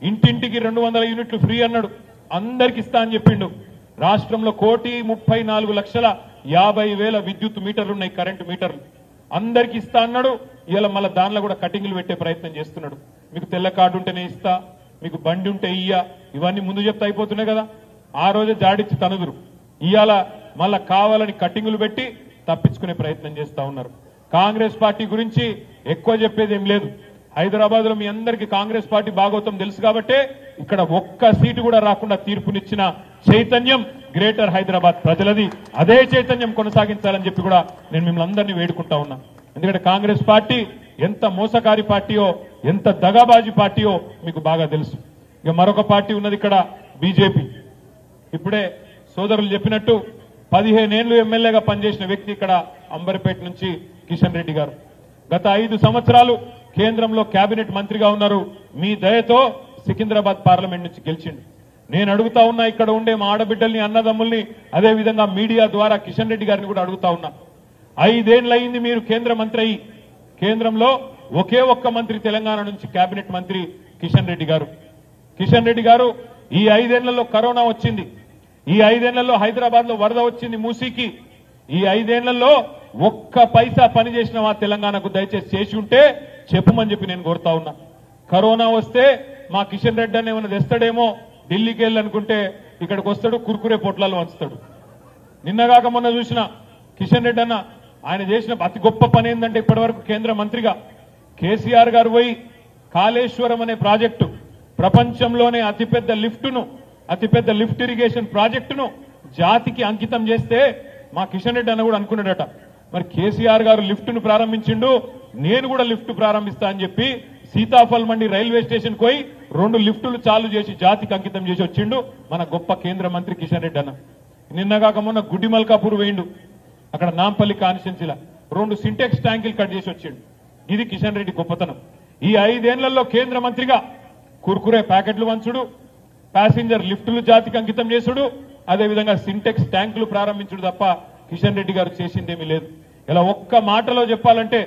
ఇంటింటికి 200 యూనిట్లు ఫ్రీ అన్నాడు, అందరికి ఇస్తా అని చెప్పిండు. రాష్ట్రంలో 1,34,50,000 విద్యుత్ మీటర్లు ఉన్నాయి, కరెంటు మీటర్లు అందరికి ఇస్తా అన్నాడు. ఇలా మళ్ళీ దానిలో కూడా కటింగ్లు పెట్టే ప్రయత్నం చేస్తున్నాడు. మీకు తెల్ల కార్డు ఉంటేనే ఇస్తా, మీకు బండి ఉంటే ఇయ్యా, ఇవన్నీ ముందు చెప్తే అయిపోతున్నాయి కదా. ఆ రోజే జాడిచ్చి తనుదురు, ఇవాళ మళ్ళా కావాలని కట్టింగులు పెట్టి తప్పించుకునే ప్రయత్నం చేస్తా ఉన్నారు. కాంగ్రెస్ పార్టీ గురించి ఎక్కువ చెప్పేది ఏం లేదు. హైదరాబాద్ లో మీ అందరికీ కాంగ్రెస్ పార్టీ భాగవతం తెలుసు కాబట్టే ఇక్కడ ఒక్క సీటు కూడా రాకుండా తీర్పునిచ్చిన చైతన్యం గ్రేటర్ హైదరాబాద్ ప్రజలది. అదే చైతన్యం కొనసాగించాలని చెప్పి కూడా నేను మిమ్మల్ని అందరినీ వేడుకుంటా ఉన్నా. ఎందుకంటే కాంగ్రెస్ పార్టీ ఎంత మోసకారి పార్టీయో, ఎంత దగాబాజీ పార్టీయో మీకు బాగా తెలుసు. ఇక మరొక పార్టీ ఉన్నది ఇక్కడ, బీజేపీ. ఇప్పుడే సోదరులు చెప్పినట్టు 15 ఏళ్లు ఎమ్మెల్యేగా పనిచేసిన వ్యక్తి ఇక్కడ అంబర్పేట నుంచి కిషన్ రెడ్డి గారు. గత 5 సంవత్సరాలు కేంద్రంలో కేబినెట్ మంత్రిగా ఉన్నారు. మీ దయతో సికింద్రాబాద్ పార్లమెంట్ నుంచి గెలిచిండు. నేను అడుగుతా ఉన్నా, ఇక్కడ ఉండే మా ఆడబిడ్డల్ని, అన్నదమ్ముల్ని, అదే విధంగా మీడియా ద్వారా కిషన్ రెడ్డి గారిని కూడా అడుగుతా ఉన్నా. 5 ఏళ్లయింది మీరు కేంద్ర మంత్రి అయ్యి. కేంద్రంలో ఒకే ఒక్క మంత్రి తెలంగాణ నుంచి కేబినెట్ మంత్రి కిషన్ రెడ్డి గారు. కిషన్ రెడ్డి గారు ఈ 5 ఏళ్లలో కరోనా వచ్చింది, ఈ 5 ఏళ్లలో హైదరాబాద్ లో వరద వచ్చింది మూసీకి. ఈ 5 ఏళ్లలో ఒక్క పైసా పని చేసిన మా తెలంగాణకు దయచేసి చేసి ఉంటే చెప్పమని చెప్పి నేను కోరుతా ఉన్నా. కరోనా వస్తే మా కిషన్ రెడ్డి అన్న ఏమైనా తెస్తాడేమో, ఢిల్లీకి వెళ్ళనుకుంటే ఇక్కడికి వస్తాడు, కుర్కురే పొట్లాలు వంచుతాడు. నిన్నగాక మొన్న చూసిన కిషన్ రెడ్డి అన్న ఆయన చేసిన అతి గొప్ప పని ఏంటంటే, ఇప్పటి వరకు కేంద్ర మంత్రిగా కేసీఆర్ గారు పోయి కాళేశ్వరం అనే ప్రాజెక్టు, ప్రపంచంలోనే అతిపెద్ద లిఫ్ట్ ఇరిగేషన్ ప్రాజెక్టును జాతికి అంకితం చేస్తే మా కిషన్ రెడ్డి అన్న కూడా అనుకున్నాడట, మరి కేసీఆర్ గారు లిఫ్ట్ ను ప్రారంభించిండు, నేను కూడా లిఫ్ట్ ప్రారంభిస్తా అని చెప్పి సీతాఫల్ మండి రైల్వే స్టేషన్ పోయి 2 లిఫ్టులు చాలు చేసి జాతికి అంకితం చేసి వచ్చిండు మన గొప్ప కేంద్ర మంత్రి కిషన్ రెడ్డి అన్న. నిన్నగాక మొన్న గుడ్డిమల్కాపూర్ వేయిండు, అక్కడ నాంపల్లి కాన్స్టిట్యున్సీలో 2 సింటెక్స్ ట్యాంకులు కట్ చేసి వచ్చిండు. ఇది కిషన్ రెడ్డి గొప్పతనం. ఈ 5 ఏళ్లలో కేంద్ర మంత్రిగా కుర్కురే ప్యాకెట్లు వంచుడు, ప్యాసింజర్ లిఫ్టులు జాతికి అంకితం చేసుడు, అదేవిధంగా సింటెక్స్ ట్యాంకులు ప్రారంభించుడు తప్ప కిషన్ రెడ్డి గారు చేసిందేమీ లేదు. ఇలా ఒక్క మాటలో చెప్పాలంటే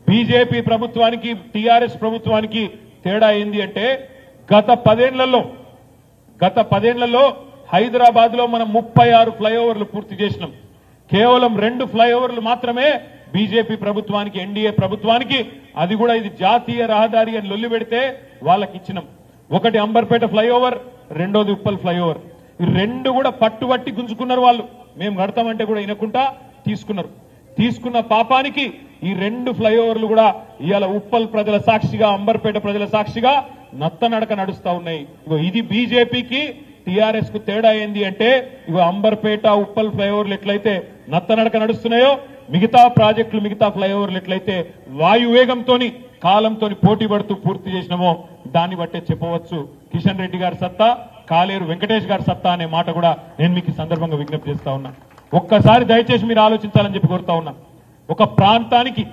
బీజేపీ ప్రభుత్వానికి టీఆర్ఎస్ ప్రభుత్వానికి తేడా ఏంది అంటే, గత 10 ఏళ్లలో హైదరాబాద్ లో మనం 36 ఫ్లైఓవర్లు పూర్తి చేసినాం. కేవలం 2 ఫ్లైఓవర్లు మాత్రమే బీజేపీ ప్రభుత్వానికి, ఎన్డీఏ ప్రభుత్వానికి, అది కూడా ఇది జాతీయ రహదారి అని లొల్లి పెడితే వాళ్ళకి ఇచ్చినాం. ఒకటి అంబర్పేట ఫ్లైఓవర్, రెండోది ఉప్పల్ ఫ్లైఓవర్. ఈ 2 కూడా పట్టుబట్టి గుంజుకున్నారు వాళ్ళు. మేము కడతామంటే కూడా వినకుండా తీసుకున్నారు. తీసుకున్న పాపానికి ఈ 2 ఫ్లైఓవర్లు కూడా ఇవాళ ఉప్పల్ ప్రజల సాక్షిగా, అంబర్పేట ప్రజల సాక్షిగా నత్తనడక నడుస్తా ఉన్నాయి. ఇగో ఇది బీజేపీకి టీఆర్ఎస్ కు తేడా ఏంది అంటే, ఇగో అంబర్పేట ఉప్పల్ ఫ్లైఓవర్లు ఎట్లయితే నత్తనడక నడుస్తున్నాయో, మిగతా ప్రాజెక్టులు, మిగతా ఫ్లైఓవర్లు ఎట్లయితే వాయువేగంతోని, కాలంతోని పోటీ పడుతూ పూర్తి చేసినామో దాన్ని బట్టే చెప్పవచ్చు కిషన్ రెడ్డి గారి సత్తా, కాలేరు వెంకటేష్ గారి సత్తా అనే మాట కూడా నేను మీకు ఈ సందర్భంగా విజ్ఞప్తి చేస్తా ఉన్నా. ఒక్కసారి దయచేసి మీరు ఆలోచించాలని చెప్పి కోరుతా ఉన్నా. ఒక ప్రాంతానికి,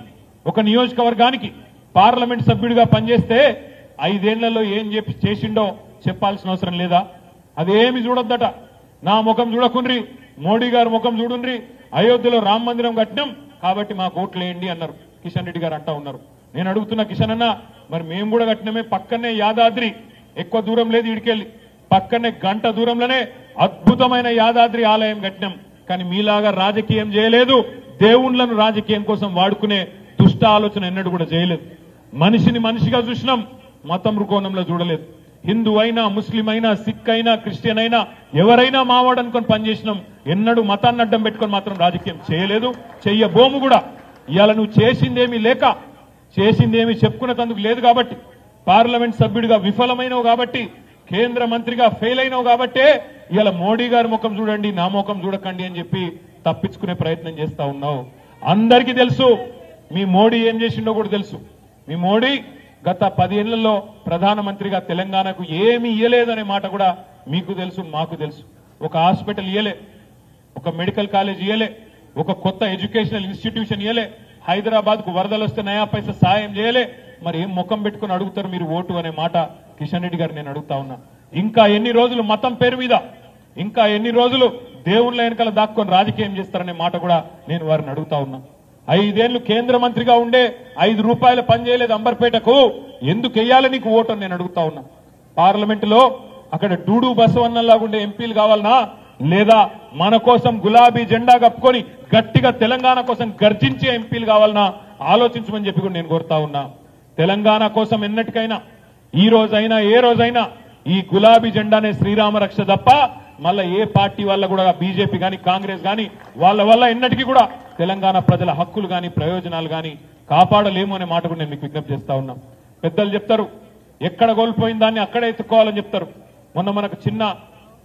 ఒక నియోజకవర్గానికి పార్లమెంట్ సభ్యుడిగా పనిచేస్తే 5 ఏళ్లలో ఏం చేసిండో చెప్పాల్సిన అవసరం లేదా? అదేమి చూడొద్దట. నా ముఖం చూడకుండ్రి, మోడీ గారి ముఖం చూడుండ్రి, అయోధ్యలో రామ మందిరం కట్టినాం కాబట్టి మాకు ఓట్లు వేయండి అన్నారు కిషన్ రెడ్డి గారు అంటా ఉన్నారు. నేను అడుగుతున్నా కిషన్ అన్న, మరి మేము కూడా కట్టినమే, పక్కనే యాదాద్రి, ఎక్కువ దూరం లేదు ఇడికెళ్ళి, పక్కనే గంట దూరంలోనే అద్భుతమైన యాదాద్రి ఆలయం కట్టినాం. కానీ మీలాగా రాజకీయం చేయలేదు, దేవుళ్లను రాజకీయం కోసం వాడుకునే దుష్ట ఆలోచన ఎన్నడూ కూడా చేయలేదు. మనిషిని మనిషిగా చూసినాం, మతం కోణంలో చూడలేదు. హిందూ అయినా, ముస్లిం అయినా, సిక్ అయినా, క్రిస్టియన్ అయినా, ఎవరైనా మావాడు అనుకొని పనిచేసినాం. ఎన్నడూ మతాన్ని అడ్డం పెట్టుకొని మాత్రం రాజకీయం చేయలేదు, చెయ్యబోము కూడా. ఇవాళ నువ్వు చేసిందేమీ లేక, చేసిందేమీ చెప్పుకునేందుకు లేదు కాబట్టి, పార్లమెంట్ సభ్యుడిగా విఫలమైనవు కాబట్టి, కేంద్ర మంత్రిగా ఫెయిల్ అయినావు కాబట్టే ఇవాళ మోడీ గారి ముఖం చూడండి, నా ముఖం చూడకండి అని చెప్పి తప్పించుకునే ప్రయత్నం చేస్తా ఉన్నావు. అందరికీ తెలుసు మీ మోడీ ఏం చేసిండో కూడా తెలుసు. మీ మోడీ గత 10 ఏళ్లలో ప్రధానమంత్రిగా తెలంగాణకు ఏమీ ఇయ్యలేదనే మాట కూడా మీకు తెలుసు, మాకు తెలుసు. ఒక హాస్పిటల్ ఇయ్యలే, ఒక మెడికల్ కాలేజ్ ఇయ్యలే, ఒక కొత్త ఎడ్యుకేషనల్ ఇన్స్టిట్యూషన్ ఇయ్యలే, హైదరాబాద్ కు వరదలు వస్తే నయా పైసా సాయం చేయలే. మరి ఏం ముఖం పెట్టుకుని అడుగుతారు మీరు ఓటు అనే మాట కిషన్ రెడ్డి గారు నేను అడుగుతా ఉన్నా. ఇంకా ఎన్ని రోజులు మతం పేరు మీద, ఇంకా ఎన్ని రోజులు దేవుళ్ళ వెనకాల దాక్కొని రాజకీయం చేస్తారనే మాట కూడా నేను వారిని అడుగుతా ఉన్నా. 5 ఏళ్లు కేంద్ర మంత్రిగా ఉండే 5 రూపాయల పని చేయలేదు అంబర్పేటకు, ఎందుకు వెయ్యాలి నీకు ఓటు అని నేను అడుగుతా ఉన్నా. పార్లమెంటులో అక్కడ డూడు బసవన్నలాగా ఉండే ఎంపీలు కావాలనా, లేదా మన కోసం గులాబీ జెండా కప్పుకొని గట్టిగా తెలంగాణ కోసం గర్జించే ఎంపీలు కావాలనా ఆలోచించమని చెప్పి కూడా నేను కోరుతా ఉన్నా. తెలంగాణ కోసం ఎన్నటికైనా ఈ రోజైనా ఏ రోజైనా ఈ గులాబీ జెండానే శ్రీరామ రక్ష తప్ప మళ్ళా ఏ పార్టీ వల్ల కూడా బీజేపీ గాని కాంగ్రెస్ గాని వాళ్ళ వల్ల ఎన్నటికీ కూడా తెలంగాణ ప్రజల హక్కులు గాని ప్రయోజనాలు గాని కాపాడలేము అనే మాట కూడా నేను మీకు విజ్ఞప్తి చేస్తా ఉన్నా. పెద్దలు చెప్తారు ఎక్కడ కోల్పోయిన దాన్ని అక్కడే ఎత్తుకోవాలని చెప్తారు. మొన్న మనకు చిన్న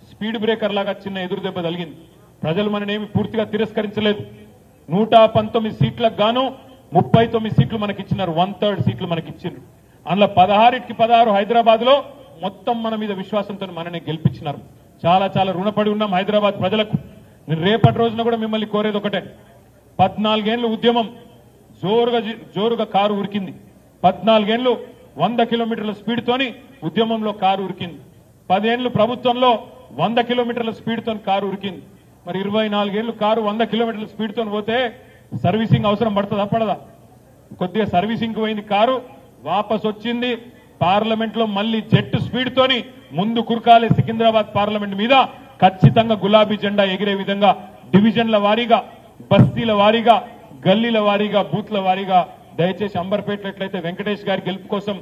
స్పీడ్ బ్రేకర్ లాగా చిన్న ఎదురు దెబ్బ తగిలింది. ప్రజలు మననేమి పూర్తిగా తిరస్కరించలేదు. 119 సీట్లకు గాను 39 సీట్లు మనకిచ్చినారు. 1/3 సీట్లు మనకిచ్చిండ్రు. అందులో 16కి 16 హైదరాబాద్ లో మొత్తం మన మీద విశ్వాసంతో మననే గెలిపించినారు. చాలా చాలా రుణపడి ఉన్నాం హైదరాబాద్ ప్రజలకు. నేను రేపటి రోజున కూడా మిమ్మల్ని కోరేది ఒకటే, 14 ఏళ్లు ఉద్యమం జోరుగా కారు ఉరికింది. 14 ఏళ్లు 100 కిలోమీటర్ల స్పీడ్ తోని ఉద్యమంలో కారు ఉరికింది. 10 ఏళ్లు ప్రభుత్వంలో 100 కిలోమీటర్ల స్పీడ్ తోని కారు ఉరికింది. మరి 24 ఏళ్లు కారు 100 కిలోమీటర్ల స్పీడ్ తోని పోతే సర్వీసింగ్ అవసరం పడుతుందా పడదా? కొద్దిగా సర్వీసింగ్ పోయింది కారు, వాపస్ వచ్చింది. పార్లమెంట్ లో మళ్ళీ జెట్ స్పీడ్ తోని ముందు కురకాలే సికింద్రాబాద్ పార్లమెంట్ మీద ఖచ్చితంగా గులాబీ జెండా ఎగిరే విధంగా డివిజన్ల వారీగా, బస్తీల వారీగా, గల్లీల వారీగా, బూత్ల వారీగా దయచేసి అంబర్పేటలో ఎట్లయితే వెంకటేష్ గారి గెలుపు కోసం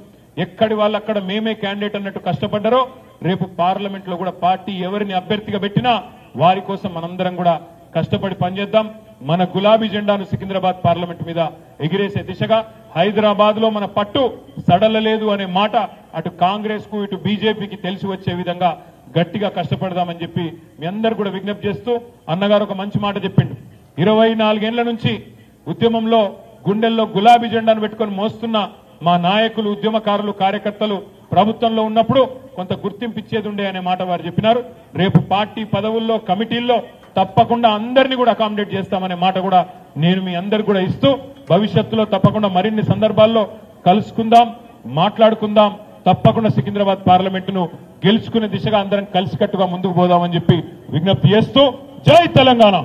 ఎక్కడి వాళ్ళు అక్కడ మేమే క్యాండిడేట్ అన్నట్టు కష్టపడ్డారో రేపు పార్లమెంట్ లో కూడా పార్టీ ఎవరిని అభ్యర్థిగా పెట్టినా వారి కోసం మనందరం కూడా కష్టపడి పనిచేద్దాం. మన గులాబీ జెండాను సికింద్రాబాద్ పార్లమెంట్ మీద ఎగిరేసే దిశగా హైదరాబాద్ లో మన పట్టు సడలలేదు అనే మాట అటు కాంగ్రెస్ కు ఇటు బీజేపీకి తెలిసి వచ్చే విధంగా గట్టిగా కష్టపడదామని చెప్పి మీ అందరు కూడా విజ్ఞప్తి చేస్తూ, అన్నగారు ఒక మంచి మాట చెప్పిండు. 24 ఏళ్ల నుంచి ఉద్యమంలో గుండెల్లో గులాబీ జెండాను పెట్టుకొని మోస్తున్న మా నాయకులు, ఉద్యమకారులు, కార్యకర్తలు ప్రభుత్వంలో ఉన్నప్పుడు కొంత గుర్తింపు ఇచ్చేది ఉండే అనే మాట వారు చెప్పినారు. రేపు పార్టీ పదవుల్లో, కమిటీల్లో తప్పకుండా అందరినీ కూడా అకామిడేట్ చేస్తామనే మాట కూడా నేను మీ అందరికి కూడా ఇస్తూ, భవిష్యత్తులో తప్పకుండా మరిన్ని సందర్భాల్లో కలుసుకుందాం, మాట్లాడుకుందాం. తప్పకుండా సికింద్రాబాద్ పార్లమెంటును గెలుచుకునే దిశగా అందరం కలిసికట్టుగా ముందుకు పోదామని చెప్పి విజ్ఞప్తి చేస్తూ, జై తెలంగాణ.